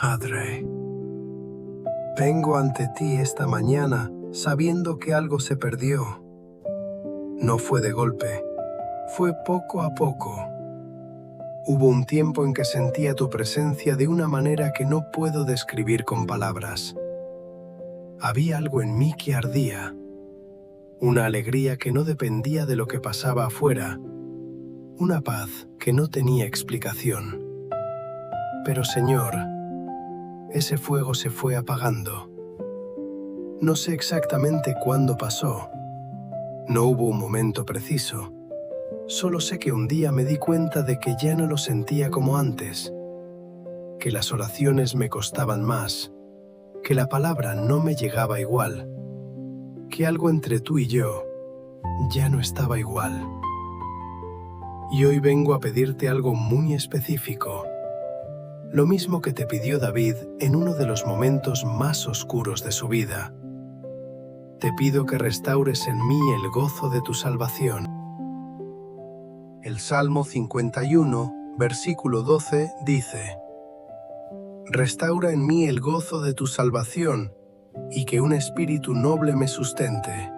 Padre, vengo ante ti esta mañana sabiendo que algo se perdió. No fue de golpe, fue poco a poco. Hubo un tiempo en que sentía tu presencia de una manera que no puedo describir con palabras. Había algo en mí que ardía, una alegría que no dependía de lo que pasaba afuera, una paz que no tenía explicación. Pero Señor, ese fuego se fue apagando. No sé exactamente cuándo pasó. No hubo un momento preciso. Solo sé que un día me di cuenta de que ya no lo sentía como antes, que las oraciones me costaban más, que la palabra no me llegaba igual, que algo entre tú y yo ya no estaba igual. Y hoy vengo a pedirte algo muy específico, lo mismo que te pidió David en uno de los momentos más oscuros de su vida. Te pido que restaures en mí el gozo de tu salvación. El Salmo 51, versículo 12, dice: Restaura en mí el gozo de tu salvación, y que un espíritu noble me sustente.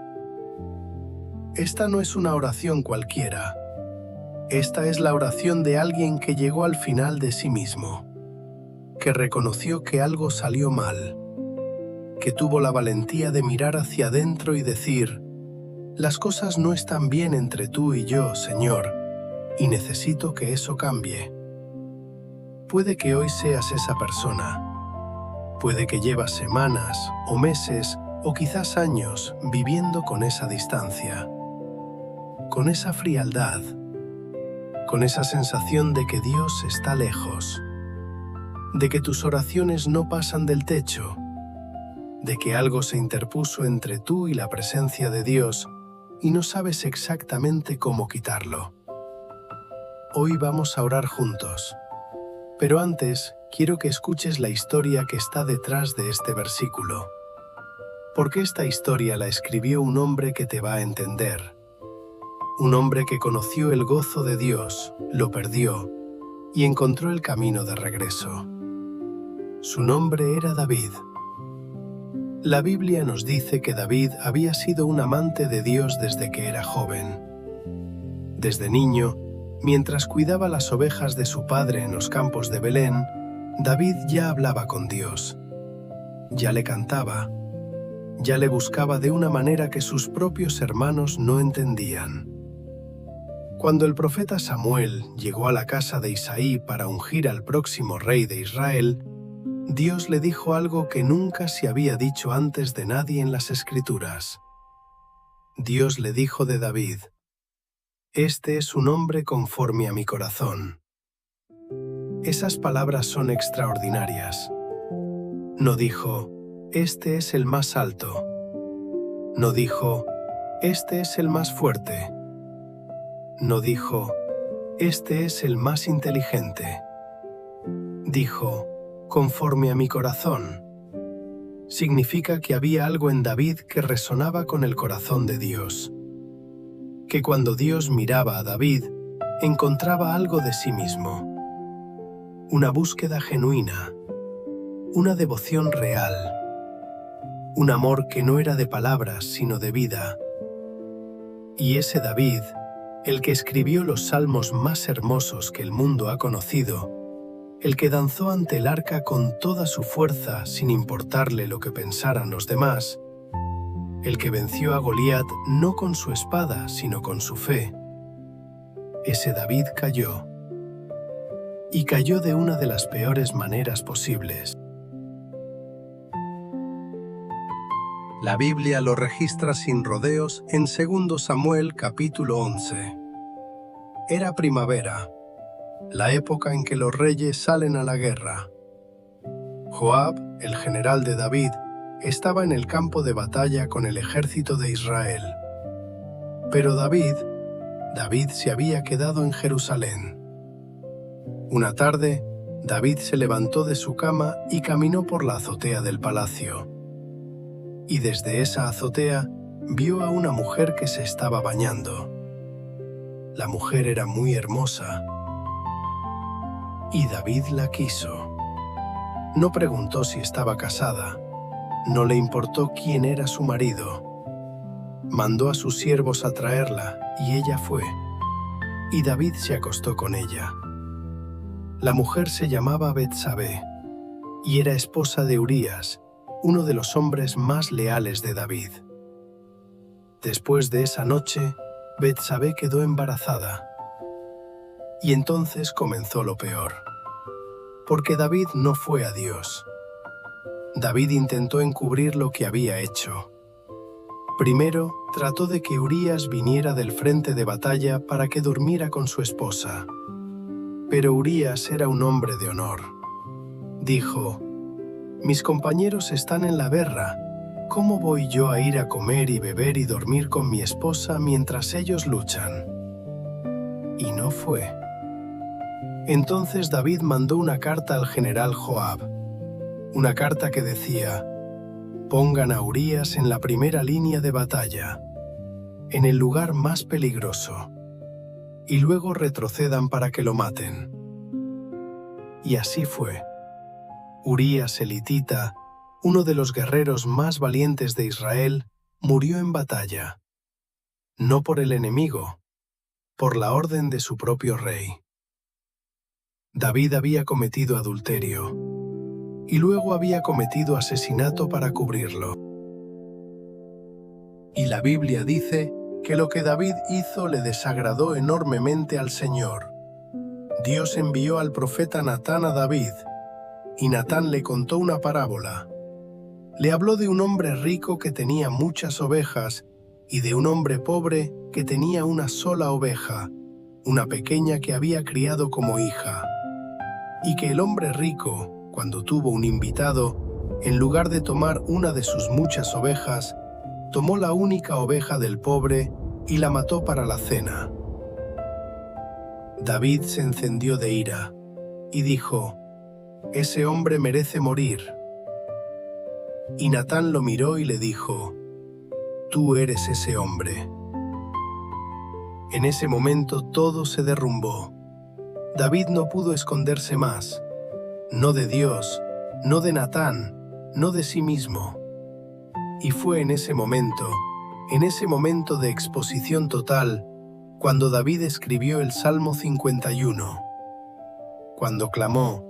Esta no es una oración cualquiera. Esta es la oración de alguien que llegó al final de sí mismo, que reconoció que algo salió mal, que tuvo la valentía de mirar hacia adentro y decir: las cosas no están bien entre tú y yo, Señor, y necesito que eso cambie. Puede que hoy seas esa persona. Puede que llevas semanas o meses o quizás años viviendo con esa distancia, con esa frialdad, con esa sensación de que Dios está lejos, de que tus oraciones no pasan del techo, de que algo se interpuso entre tú y la presencia de Dios y no sabes exactamente cómo quitarlo. Hoy vamos a orar juntos, pero antes quiero que escuches la historia que está detrás de este versículo, porque esta historia la escribió un hombre que te va a entender, un hombre que conoció el gozo de Dios, lo perdió y encontró el camino de regreso. Su nombre era David. La Biblia nos dice que David había sido un amante de Dios desde que era joven. Desde niño, mientras cuidaba las ovejas de su padre en los campos de Belén, David ya hablaba con Dios, ya le cantaba, ya le buscaba de una manera que sus propios hermanos no entendían. Cuando el profeta Samuel llegó a la casa de Isaí para ungir al próximo rey de Israel, Dios le dijo algo que nunca se había dicho antes de nadie en las Escrituras. Dios le dijo de David: «Este es un hombre conforme a mi corazón». Esas palabras son extraordinarias. No dijo: «Este es el más alto». No dijo: «Este es el más fuerte». No dijo: «Este es el más inteligente». Dijo: «Conforme a mi corazón». Significa que había algo en David que resonaba con el corazón de Dios. Que cuando Dios miraba a David, encontraba algo de sí mismo. Una búsqueda genuina, una devoción real, un amor que no era de palabras sino de vida. Y ese David, el que escribió los salmos más hermosos que el mundo ha conocido, el que danzó ante el arca con toda su fuerza sin importarle lo que pensaran los demás, el que venció a Goliat no con su espada sino con su fe, ese David cayó. Y cayó de una de las peores maneras posibles. La Biblia lo registra sin rodeos en 2 Samuel capítulo 11. Era primavera, la época en que los reyes salen a la guerra. Joab, el general de David, estaba en el campo de batalla con el ejército de Israel. Pero David se había quedado en Jerusalén. Una tarde, David se levantó de su cama y caminó por la azotea del palacio. Y desde esa azotea vio a una mujer que se estaba bañando. La mujer era muy hermosa. Y David la quiso. No preguntó si estaba casada. No le importó quién era su marido. Mandó a sus siervos a traerla, y ella fue. Y David se acostó con ella. La mujer se llamaba Betsabé, y era esposa de Urías, uno de los hombres más leales de David. Después de esa noche, Betsabé quedó embarazada. Y entonces comenzó lo peor, porque David no fue a Dios. David intentó encubrir lo que había hecho. Primero, trató de que Urías viniera del frente de batalla para que durmiera con su esposa. Pero Urías era un hombre de honor. Dijo: «Mis compañeros están en la guerra. ¿Cómo voy yo a ir a comer y beber y dormir con mi esposa mientras ellos luchan?» Y no fue. Entonces David mandó una carta al general Joab. Una carta que decía: «Pongan a Urías en la primera línea de batalla, en el lugar más peligroso, y luego retrocedan para que lo maten». Y así fue. Urías elitita, uno de los guerreros más valientes de Israel, murió en batalla. No por el enemigo, por la orden de su propio rey. David había cometido adulterio, y luego había cometido asesinato para cubrirlo. Y la Biblia dice que lo que David hizo le desagradó enormemente al Señor. Dios envió al profeta Natán a David, y Natán le contó una parábola. Le habló de un hombre rico que tenía muchas ovejas y de un hombre pobre que tenía una sola oveja, una pequeña que había criado como hija. Y que el hombre rico, cuando tuvo un invitado, en lugar de tomar una de sus muchas ovejas, tomó la única oveja del pobre y la mató para la cena. David se encendió de ira y dijo: «Ese hombre merece morir». Y Natán lo miró y le dijo: «Tú eres ese hombre». En ese momento todo se derrumbó. David no pudo esconderse más, no de Dios, no de Natán, no de sí mismo. Y fue en ese momento de exposición total, cuando David escribió el Salmo 51, cuando clamó: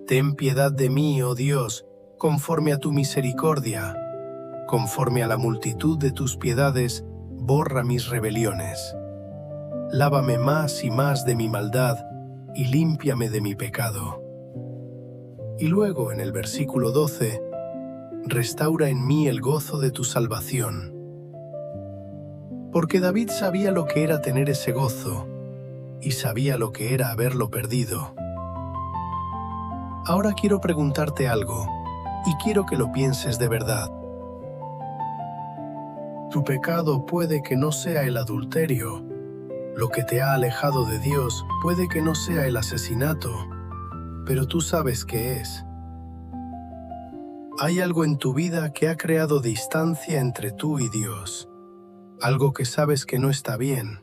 «Ten piedad de mí, oh Dios, conforme a tu misericordia, conforme a la multitud de tus piedades, borra mis rebeliones. Lávame más y más de mi maldad, y límpiame de mi pecado». Y luego, en el versículo 12, «Restaura en mí el gozo de tu salvación». Porque David sabía lo que era tener ese gozo, y sabía lo que era haberlo perdido. Ahora quiero preguntarte algo, y quiero que lo pienses de verdad. Tu pecado puede que no sea el adulterio. Lo que te ha alejado de Dios puede que no sea el asesinato, pero tú sabes qué es. Hay algo en tu vida que ha creado distancia entre tú y Dios. Algo que sabes que no está bien.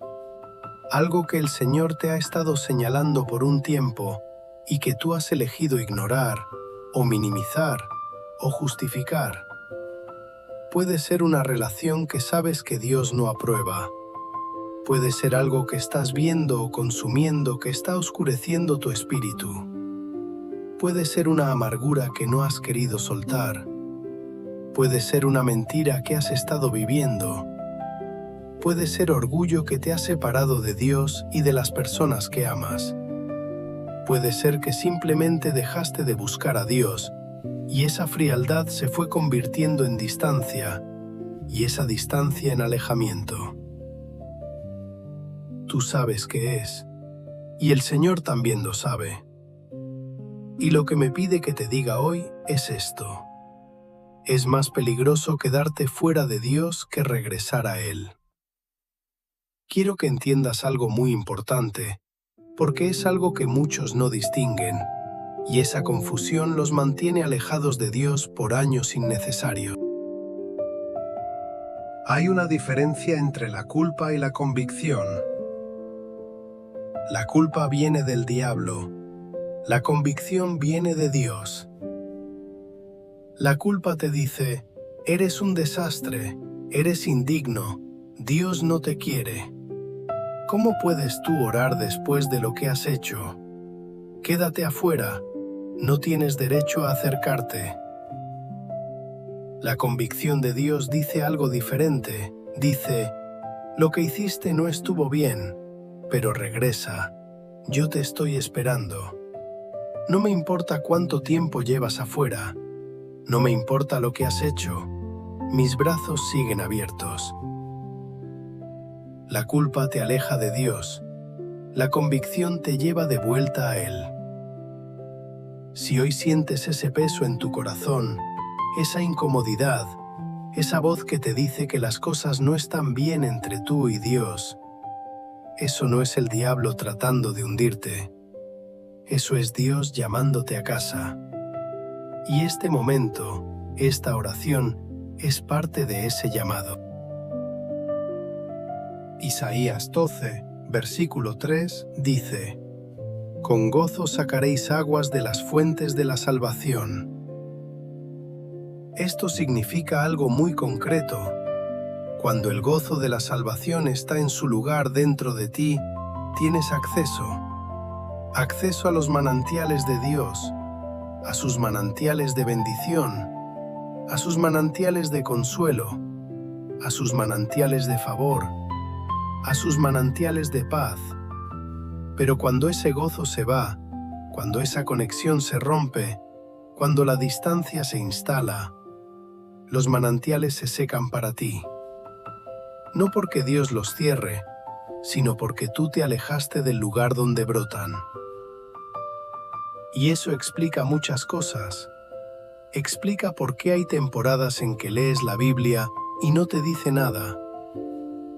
Algo que el Señor te ha estado señalando por un tiempo y que tú has elegido ignorar, o minimizar, o justificar. Puede ser una relación que sabes que Dios no aprueba. Puede ser algo que estás viendo o consumiendo que está oscureciendo tu espíritu. Puede ser una amargura que no has querido soltar. Puede ser una mentira que has estado viviendo. Puede ser orgullo que te ha separado de Dios y de las personas que amas. Puede ser que simplemente dejaste de buscar a Dios y esa frialdad se fue convirtiendo en distancia y esa distancia en alejamiento. Tú sabes qué es, y el Señor también lo sabe. Y lo que me pide que te diga hoy es esto: es más peligroso quedarte fuera de Dios que regresar a Él. Quiero que entiendas algo muy importante, porque es algo que muchos no distinguen, y esa confusión los mantiene alejados de Dios por años innecesarios. Hay una diferencia entre la culpa y la convicción. La culpa viene del diablo, la convicción viene de Dios. La culpa te dice, eres un desastre, eres indigno, Dios no te quiere. ¿Cómo puedes tú orar después de lo que has hecho? Quédate afuera, no tienes derecho a acercarte. La convicción de Dios dice algo diferente, dice, lo que hiciste no estuvo bien, pero regresa, yo te estoy esperando. No me importa cuánto tiempo llevas afuera, no me importa lo que has hecho, mis brazos siguen abiertos. La culpa te aleja de Dios, la convicción te lleva de vuelta a Él. Si hoy sientes ese peso en tu corazón, esa incomodidad, esa voz que te dice que las cosas no están bien entre tú y Dios, eso no es el diablo tratando de hundirte, eso es Dios llamándote a casa. Y este momento, esta oración, es parte de ese llamado. Isaías 12, versículo 3, dice, «Con gozo sacaréis aguas de las fuentes de la salvación». Esto significa algo muy concreto. Cuando el gozo de la salvación está en su lugar dentro de ti, tienes acceso a los manantiales de Dios, a sus manantiales de bendición, a sus manantiales de consuelo, a sus manantiales de favor, a sus manantiales de paz. Pero cuando ese gozo se va, cuando esa conexión se rompe, cuando la distancia se instala, los manantiales se secan para ti. No porque Dios los cierre, sino porque tú te alejaste del lugar donde brotan. Y eso explica muchas cosas. Explica por qué hay temporadas en que lees la Biblia y no te dice nada.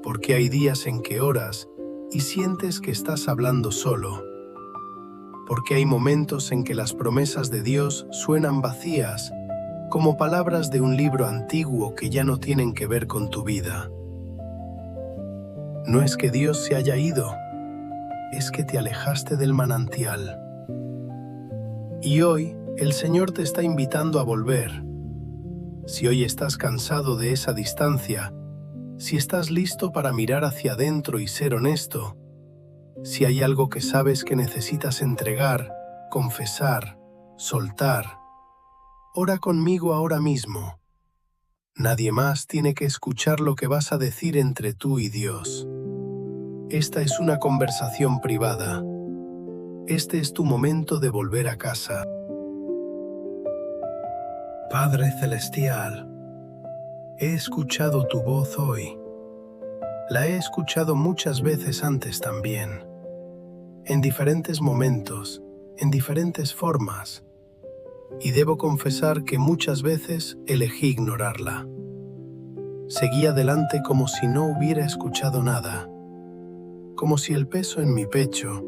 Por qué hay días en que oras y sientes que estás hablando solo. Por qué hay momentos en que las promesas de Dios suenan vacías, como palabras de un libro antiguo que ya no tienen que ver con tu vida. No es que Dios se haya ido, es que te alejaste del manantial. Y hoy, el Señor te está invitando a volver. Si hoy estás cansado de esa distancia, si estás listo para mirar hacia adentro y ser honesto, si hay algo que sabes que necesitas entregar, confesar, soltar, ora conmigo ahora mismo. Nadie más tiene que escuchar lo que vas a decir entre tú y Dios. Esta es una conversación privada. Este es tu momento de volver a casa. Padre Celestial, he escuchado tu voz hoy. La he escuchado muchas veces antes también. En diferentes momentos, en diferentes formas. Y debo confesar que muchas veces elegí ignorarla. Seguí adelante como si no hubiera escuchado nada, como si el peso en mi pecho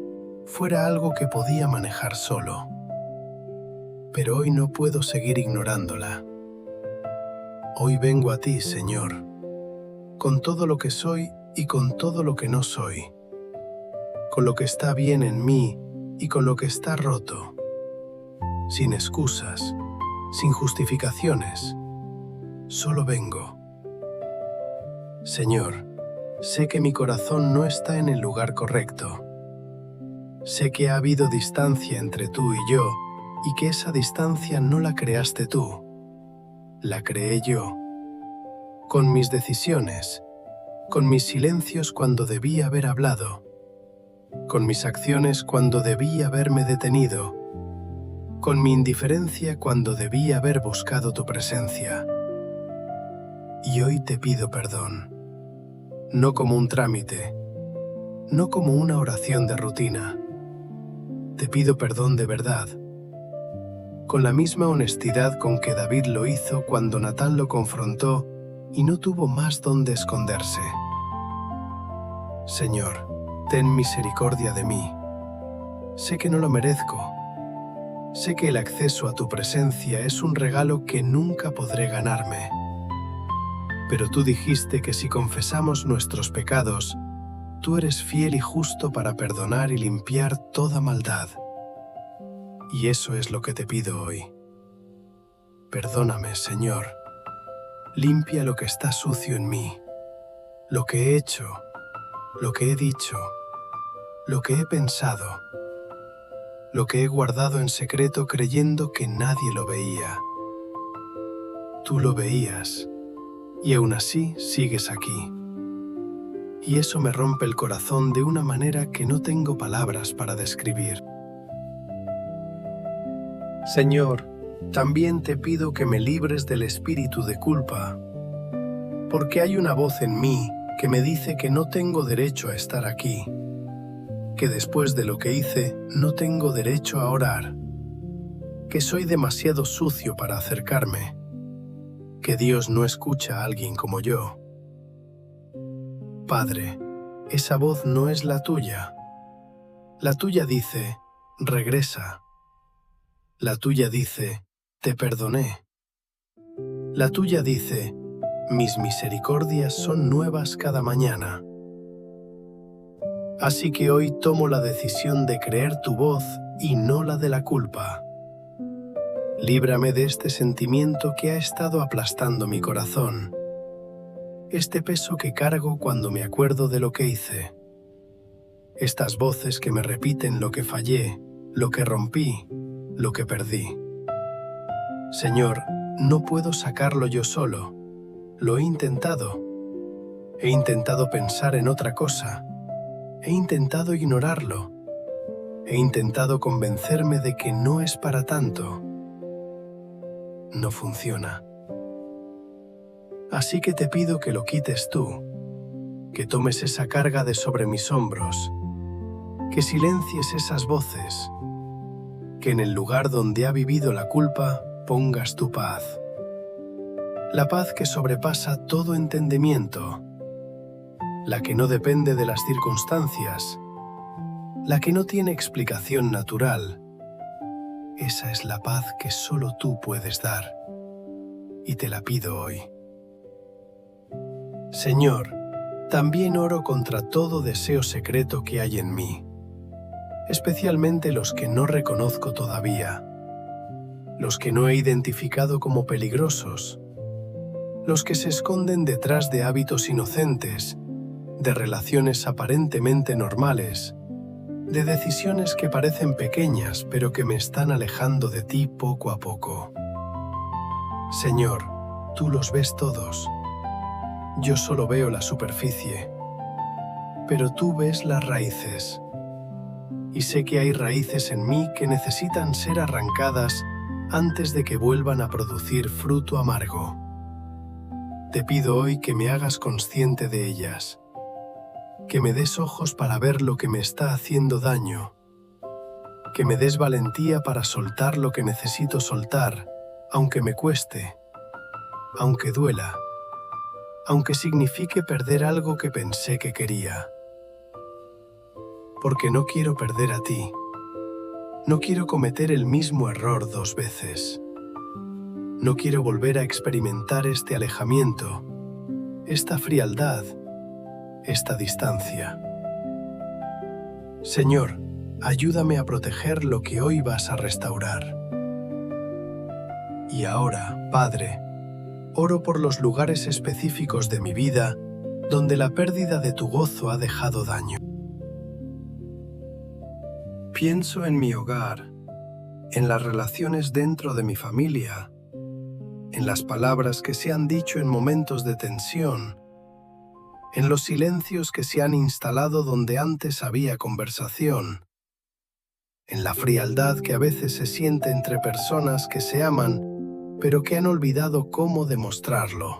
fuera algo que podía manejar solo. Pero hoy no puedo seguir ignorándola. Hoy vengo a ti, Señor, con todo lo que soy y con todo lo que no soy, con lo que está bien en mí y con lo que está roto. Sin excusas, sin justificaciones, solo vengo. Señor, sé que mi corazón no está en el lugar correcto. Sé que ha habido distancia entre tú y yo, y que esa distancia no la creaste tú, la creé yo. Con mis decisiones, con mis silencios cuando debí haber hablado, con mis acciones cuando debí haberme detenido, con mi indiferencia cuando debí haber buscado tu presencia. Y hoy te pido perdón, no como un trámite, no como una oración de rutina. Te pido perdón de verdad, con la misma honestidad con que David lo hizo cuando Natán lo confrontó y no tuvo más donde esconderse. Señor, ten misericordia de mí. Sé que no lo merezco. Sé que el acceso a tu presencia es un regalo que nunca podré ganarme. Pero tú dijiste que si confesamos nuestros pecados, tú eres fiel y justo para perdonar y limpiar toda maldad. Y eso es lo que te pido hoy. perdóname, Señor. Limpia lo que está sucio en mí, lo que he hecho, lo que he dicho, lo que he pensado, lo que he guardado en secreto creyendo que nadie lo veía. Tú lo veías, y aún así sigues aquí. Y eso me rompe el corazón de una manera que no tengo palabras para describir. Señor, también te pido que me libres del espíritu de culpa, porque hay una voz en mí que me dice que no tengo derecho a estar aquí, que después de lo que hice no tengo derecho a orar, que soy demasiado sucio para acercarme, que Dios no escucha a alguien como yo. Padre, esa voz no es la tuya. La tuya dice, regresa. La tuya dice, te perdoné. La tuya dice, mis misericordias son nuevas cada mañana. Así que hoy tomo la decisión de creer tu voz y no la de la culpa. Líbrame de este sentimiento que ha estado aplastando mi corazón, este peso que cargo cuando me acuerdo de lo que hice, estas voces que me repiten lo que fallé, lo que rompí, lo que perdí. Señor, no puedo sacarlo yo solo. Lo he intentado. He intentado pensar en otra cosa. He intentado ignorarlo. He intentado convencerme de que no es para tanto. No funciona. Así que te pido que lo quites tú, que tomes esa carga de sobre mis hombros, que silencies esas voces, que en el lugar donde ha vivido la culpa pongas tu paz. La paz que sobrepasa todo entendimiento, la que no depende de las circunstancias, la que no tiene explicación natural. Esa es la paz que solo tú puedes dar, y te la pido hoy. Señor, también oro contra todo deseo secreto que hay en mí, especialmente los que no reconozco todavía, los que no he identificado como peligrosos, los que se esconden detrás de hábitos inocentes, de relaciones aparentemente normales, de decisiones que parecen pequeñas pero que me están alejando de ti poco a poco. Señor, tú los ves todos. Yo solo veo la superficie, pero tú ves las raíces. Y sé que hay raíces en mí que necesitan ser arrancadas antes de que vuelvan a producir fruto amargo. Te pido hoy que me hagas consciente de ellas, que me des ojos para ver lo que me está haciendo daño, que me des valentía para soltar lo que necesito soltar, aunque me cueste, aunque duela, aunque signifique perder algo que pensé que quería. Porque no quiero perder a ti. No quiero cometer el mismo error 2 veces. No quiero volver a experimentar este alejamiento, esta frialdad, esta distancia. Señor, ayúdame a proteger lo que hoy vas a restaurar. Y ahora, Padre, oro por los lugares específicos de mi vida donde la pérdida de tu gozo ha dejado daño. Pienso en mi hogar, en las relaciones dentro de mi familia, en las palabras que se han dicho en momentos de tensión, en los silencios que se han instalado donde antes había conversación, en la frialdad que a veces se siente entre personas que se aman, pero que han olvidado cómo demostrarlo.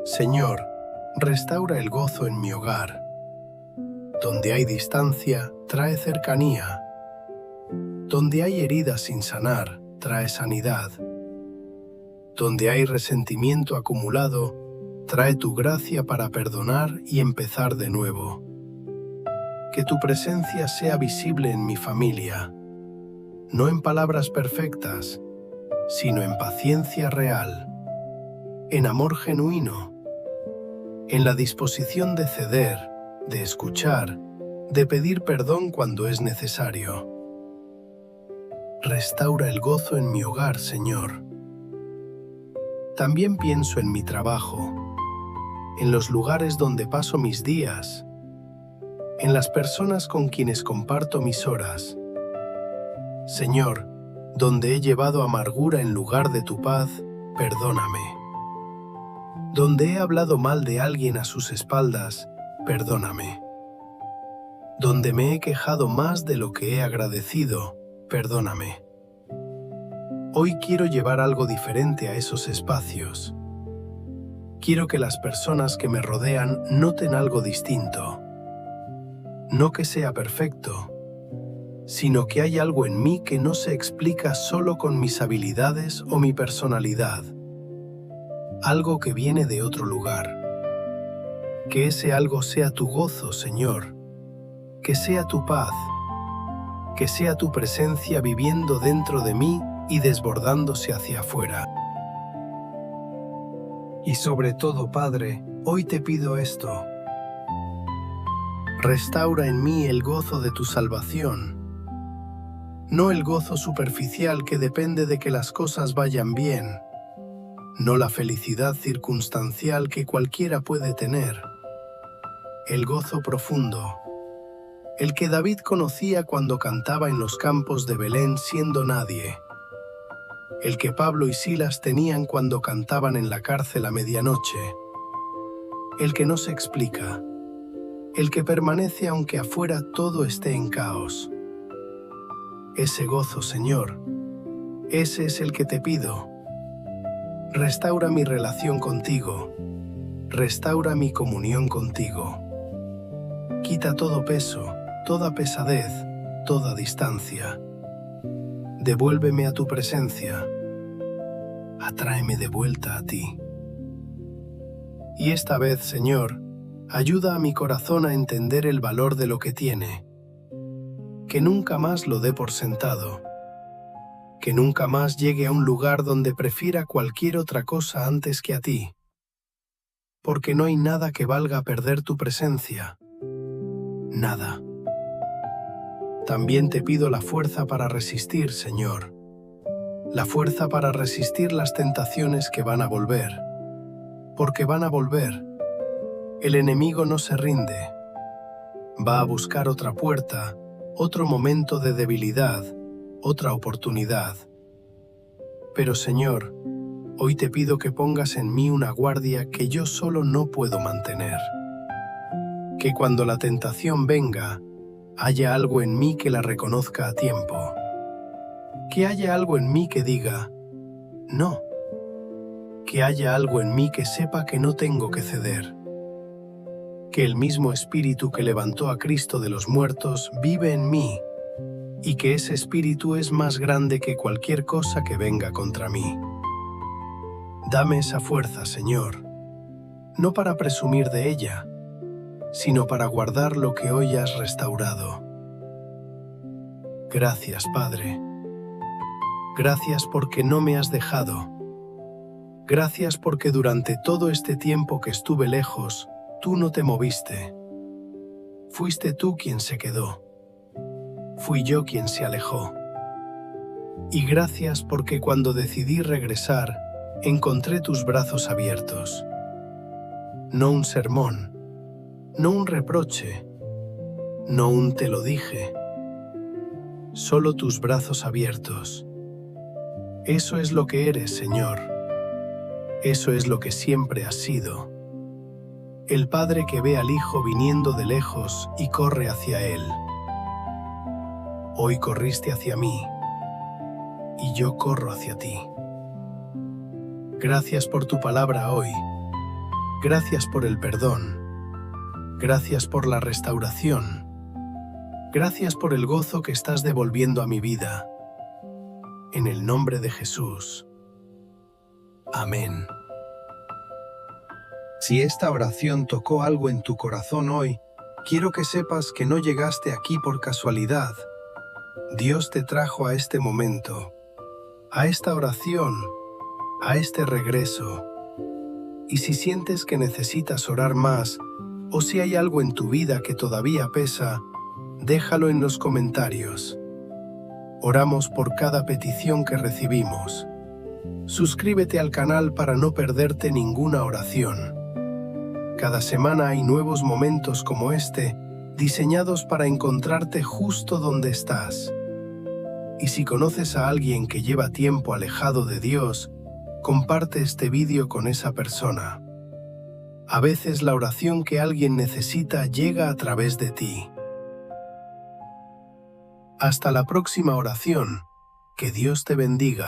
Señor, restaura el gozo en mi hogar. Donde hay distancia, trae cercanía. Donde hay heridas sin sanar, trae sanidad. Donde hay resentimiento acumulado, trae tu gracia para perdonar y empezar de nuevo. Que tu presencia sea visible en mi familia, no en palabras perfectas, sino en paciencia real, en amor genuino, en la disposición de ceder, de escuchar, de pedir perdón cuando es necesario. Restaura el gozo en mi hogar, Señor. También pienso en mi trabajo, en los lugares donde paso mis días, en las personas con quienes comparto mis horas. Señor, donde he llevado amargura en lugar de tu paz, perdóname. Donde he hablado mal de alguien a sus espaldas, perdóname. Donde me he quejado más de lo que he agradecido, perdóname. Hoy quiero llevar algo diferente a esos espacios. Quiero que las personas que me rodean noten algo distinto. No que sea perfecto, sino que hay algo en mí que no se explica solo con mis habilidades o mi personalidad. Algo que viene de otro lugar. Que ese algo sea tu gozo, Señor. Que sea tu paz. Que sea tu presencia viviendo dentro de mí y desbordándose hacia afuera. Y sobre todo, Padre, hoy te pido esto. Restaura en mí el gozo de tu salvación. No el gozo superficial que depende de que las cosas vayan bien. No la felicidad circunstancial que cualquiera puede tener. El gozo profundo. El que David conocía cuando cantaba en los campos de Belén siendo nadie. El que Pablo y Silas tenían cuando cantaban en la cárcel a medianoche. El que no se explica. El que permanece aunque afuera todo esté en caos. Ese gozo, Señor, ese es el que te pido. Restaura mi relación contigo. Restaura mi comunión contigo. Quita todo peso, toda pesadez, toda distancia. Devuélveme a tu presencia. Atráeme de vuelta a ti. Y esta vez, Señor, ayuda a mi corazón a entender el valor de lo que tiene. Que nunca más lo dé por sentado. Que nunca más llegue a un lugar donde prefiera cualquier otra cosa antes que a ti. Porque no hay nada que valga perder tu presencia. Nada. También te pido la fuerza para resistir, Señor. La fuerza para resistir las tentaciones que van a volver. Porque van a volver. El enemigo no se rinde. Va a buscar otra puerta, otro momento de debilidad, otra oportunidad. Pero, Señor, hoy te pido que pongas en mí una guardia que yo solo no puedo mantener. Que cuando la tentación venga, haya algo en mí que la reconozca a tiempo. Que haya algo en mí que diga, no. Que haya algo en mí que sepa que no tengo que ceder. Que el mismo Espíritu que levantó a Cristo de los muertos vive en mí, y que ese Espíritu es más grande que cualquier cosa que venga contra mí. Dame esa fuerza, Señor, no para presumir de ella, sino para guardar lo que hoy has restaurado. Gracias, Padre. Gracias porque no me has dejado. Gracias porque durante todo este tiempo que estuve lejos, tú no te moviste. Fuiste tú quien se quedó. Fui yo quien se alejó. Y gracias porque cuando decidí regresar, encontré tus brazos abiertos. No un sermón, no un reproche, no un te lo dije. Solo tus brazos abiertos. Eso es lo que eres, Señor. Eso es lo que siempre has sido. El Padre que ve al Hijo viniendo de lejos y corre hacia Él. Hoy corriste hacia mí, y yo corro hacia ti. Gracias por tu palabra hoy. Gracias por el perdón. Gracias por la restauración. Gracias por el gozo que estás devolviendo a mi vida. En el nombre de Jesús. Amén. Si esta oración tocó algo en tu corazón hoy, quiero que sepas que no llegaste aquí por casualidad. Dios te trajo a este momento, a esta oración, a este regreso. Y si sientes que necesitas orar más, o si hay algo en tu vida que todavía pesa, déjalo en los comentarios. Oramos por cada petición que recibimos. Suscríbete al canal para no perderte ninguna oración. Cada semana hay nuevos momentos como este, diseñados para encontrarte justo donde estás. Y si conoces a alguien que lleva tiempo alejado de Dios, comparte este vídeo con esa persona. A veces la oración que alguien necesita llega a través de ti. Hasta la próxima oración. Que Dios te bendiga.